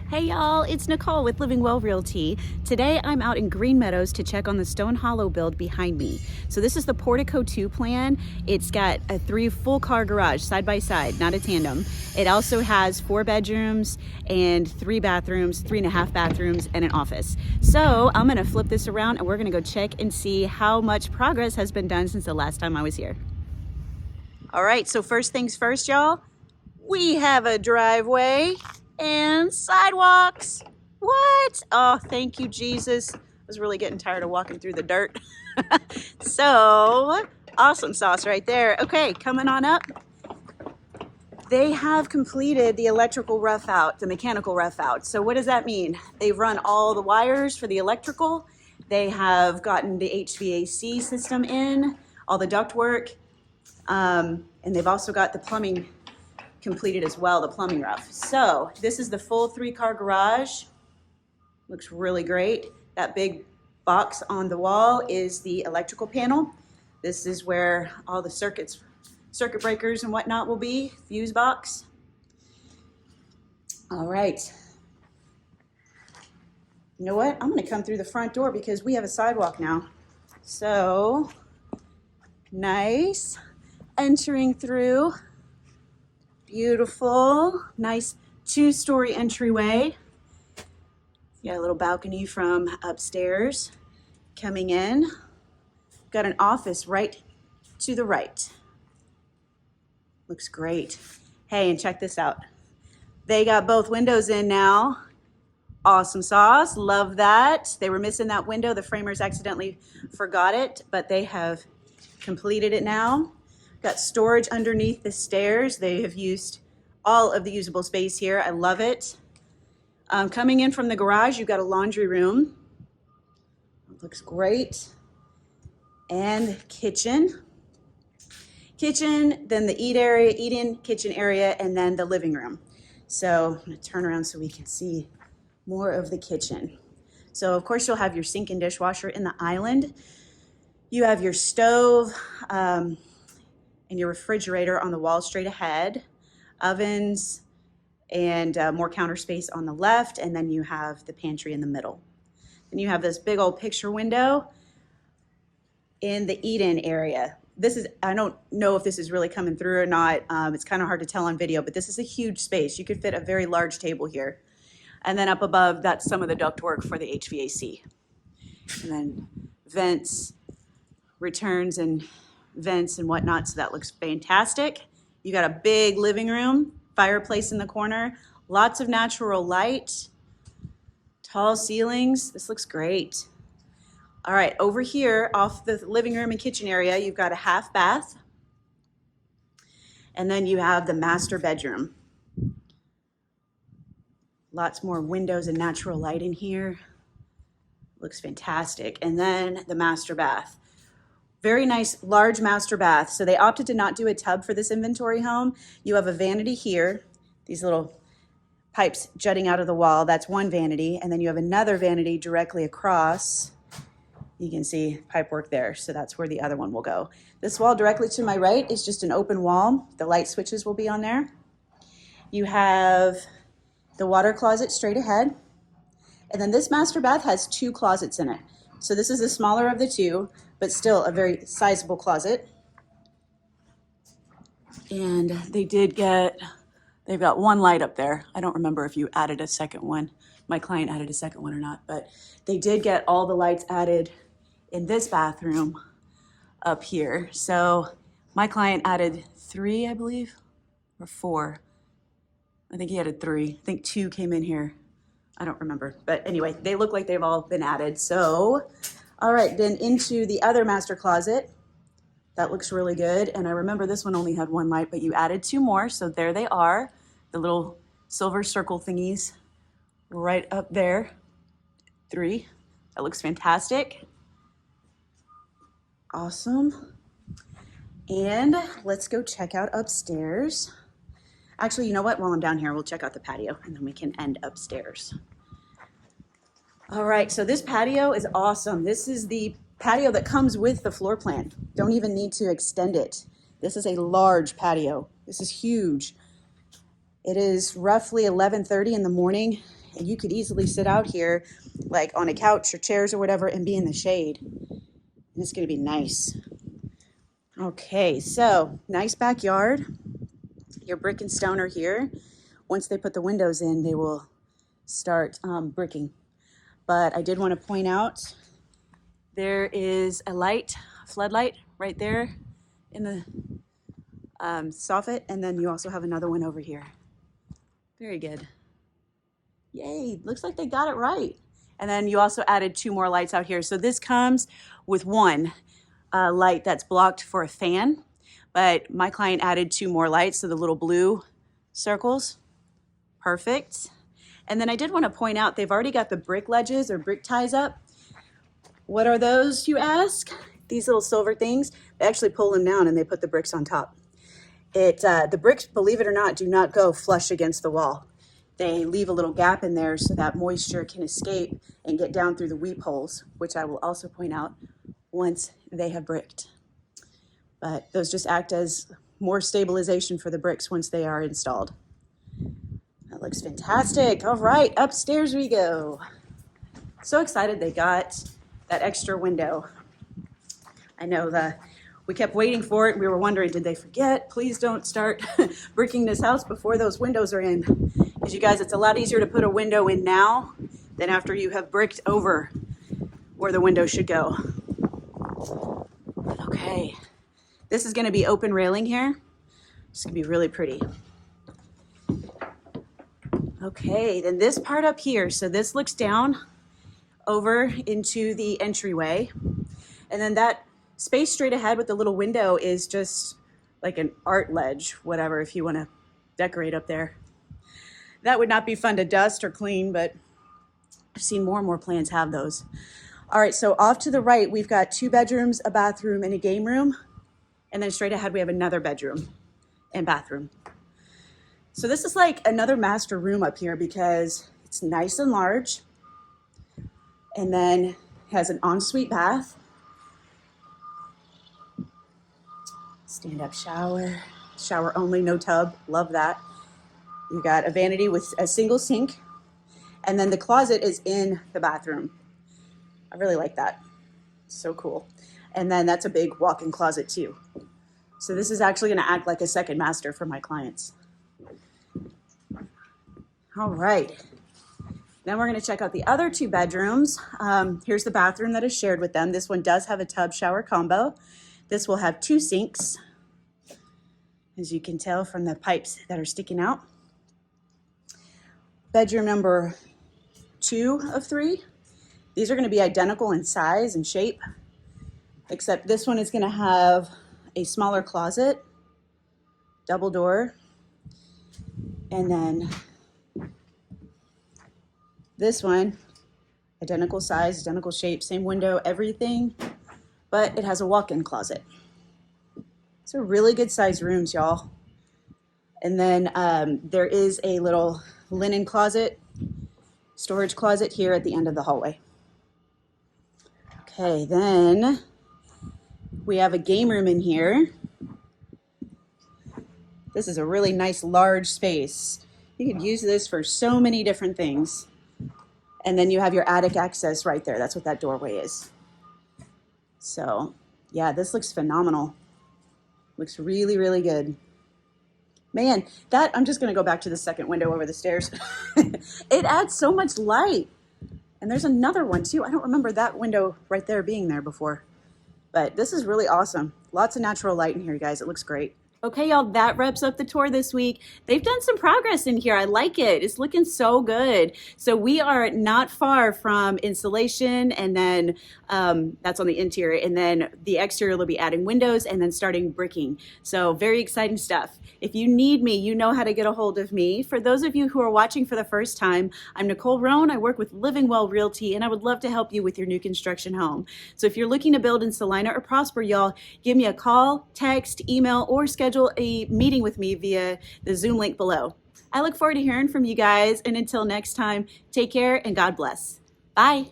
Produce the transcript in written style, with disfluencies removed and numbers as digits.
Hey y'all, it's Nicole with Living Well Realty. Today I'm out in Green Meadows to check on the Stonehollow build behind me. So this is the Portico 2 plan. It's got a 3 full car garage side by side, not a tandem. It also has 4 bedrooms and 3 bathrooms, 3.5 bathrooms, and an office. So I'm gonna flip this around and we're gonna go check and see how much progress has been done since the last time I was here. All right, so first things first, y'all. We have a driveway and sidewalks. What? Oh, thank you, Jesus. I was really getting tired of walking through the dirt. So, awesome sauce right there. Okay, coming on up. They have completed the electrical rough out, the mechanical rough out. So what does that mean? They've run all the wires for the electrical. They have gotten the HVAC system in, all the ductwork, and they've also got the plumbing completed as well, the plumbing rough. So this is the full 3-car garage. Looks really great. That big box on the wall is the electrical panel. This is where all the circuit breakers and whatnot will be, fuse box. All right. You know what? I'm gonna come through the front door because we have a sidewalk now. So nice. Entering through. Beautiful, nice 2-story entryway. You got a little balcony from upstairs. Coming in, got an office right to the right. Looks great. Hey, and check this out. They got both windows in now. Awesome sauce, love that. They were missing that window. The framers accidentally forgot it, but they have completed it now. Got storage underneath the stairs. They have used all of the usable space here. I love it. Coming in from the garage, you've got a laundry room. It looks great. And kitchen. Kitchen, then the eat-in, kitchen area, and then the living room. So I'm gonna turn around so we can see more of the kitchen. So of course you'll have your sink and dishwasher in the island. You have your stove, and your refrigerator on the wall straight ahead, ovens, and more counter space on the left, and then you have the pantry in the middle. Then you have this big old picture window in the eat-in area. This is, I don't know if this is really coming through or not. It's kind of hard to tell on video, but this is a huge space. You could fit a very large table here. And then up above, that's some of the ductwork for the HVAC. And then vents, returns, and vents and whatnot, so that looks fantastic. You got a big living room, fireplace in the corner, lots of natural light, tall ceilings. This looks great. All right, over here off the living room and kitchen area, you've got a half bath, and then you have the master bedroom. Lots more windows and natural light in here. Looks fantastic. And then the master bath. Very nice large master bath. So they opted to not do a tub for this inventory home. You have a vanity here, these little pipes jutting out of the wall. That's one vanity. And then you have another vanity directly across. You can see pipe work there. So that's where the other one will go. This wall directly to my right is just an open wall. The light switches will be on there. You have the water closet straight ahead. And then this master bath has 2 closets in it. So this is the smaller of the 2, but still a very sizable closet. And they've got 1 light up there. I don't remember if you added a second one. My client added a second one or not, but they did get all the lights added in this bathroom up here. So my client added 3, I believe, or 4. I think he added 3. I think 2 came in here. I don't remember, but anyway, they look like they've all been added. So, all right, then into the other master closet. That looks really good. And I remember this one only had 1 light, but you added 2 more. So there they are, the little silver circle thingies right up there. 3, that looks fantastic. Awesome. And let's go check out upstairs. Actually, you know what? While I'm down here, we'll check out the patio and then we can end upstairs. All right, so this patio is awesome. This is the patio that comes with the floor plan. Don't even need to extend it. This is a large patio. This is huge. It is roughly 11:30 in the morning, and you could easily sit out here like on a couch or chairs or whatever and be in the shade. And it's going to be nice. Okay, so nice backyard. Your brick and stone are here. Once they put the windows in, they will start bricking. But I did want to point out there is a light, floodlight right there in the soffit, and then you also have another one over here. Very good. Yay, looks like they got it right. And then you also added 2 more lights out here. So this comes with one light that's blocked for a fan, but my client added 2 more lights, so the little blue circles. Perfect. And then I did want to point out they've already got the brick ledges or brick ties up. What are those, you ask? These little silver things, they actually pull them down and they put the bricks on top. The bricks, believe it or not, do not go flush against the wall. They leave a little gap in there so that moisture can escape and get down through the weep holes, which I will also point out once they have bricked. But those just act as more stabilization for the bricks once they are installed. That looks fantastic. All right, upstairs we go. So excited they got that extra window. I know we kept waiting for it. We were wondering, did they forget? Please don't start bricking this house before those windows are in. Because you guys, it's a lot easier to put a window in now than after you have bricked over where the window should go. Okay, this is gonna be open railing here. It's gonna be really pretty. Okay, then this part up here, so this looks down over into the entryway. And then that space straight ahead with the little window is just like an art ledge, whatever, if you want to decorate up there. That would not be fun to dust or clean, but I've seen more and more plans have those. All right, so off to the right, we've got 2 bedrooms, a bathroom, and a game room. And then straight ahead, we have another bedroom and bathroom. So this is like another master room up here because it's nice and large. And then has an ensuite bath. Stand-up shower, shower only, no tub, love that. You got a vanity with a single sink, and then the closet is in the bathroom. I really like that, so cool. And then that's a big walk-in closet too. So this is actually gonna act like a second master for my clients. All right, then we're gonna check out the other 2 bedrooms. Here's the bathroom that is shared with them. This one does have a tub shower combo. This will have 2 sinks, as you can tell from the pipes that are sticking out. Bedroom number 2 of 3. These are going to be identical in size and shape, except this one is going to have a smaller closet, double door, and then this one, identical size, identical shape, same window, everything, but it has a walk-in closet. These are really good sized rooms, y'all. And then there is a little linen closet, storage closet here at the end of the hallway. Okay, then we have a game room in here. This is a really nice large space. You could use this for so many different things. And then you have your attic access right there. That's what that doorway is. So yeah, this looks phenomenal. Looks really, really good. Man, I'm just gonna go back to the second window over the stairs. It adds so much light. And there's another one too. I don't remember that window right there being there before. But this is really awesome. Lots of natural light in here, you guys. It looks great. Okay, y'all, that wraps up the tour this week. They've done some progress in here. I like it. It's looking so good. So we are not far from installation, and then that's on the interior, and then the exterior will be adding windows and then starting bricking. So very exciting stuff. If you need me, you know how to get a hold of me. For those of you who are watching for the first time, I'm Nicole Roan. I work with Living Well Realty, and I would love to help you with your new construction home. So if you're looking to build in Celina or Prosper, y'all, give me a call, text, email, or schedule a meeting with me via the Zoom link below. I look forward to hearing from you guys, and until next time, take care and God bless. Bye.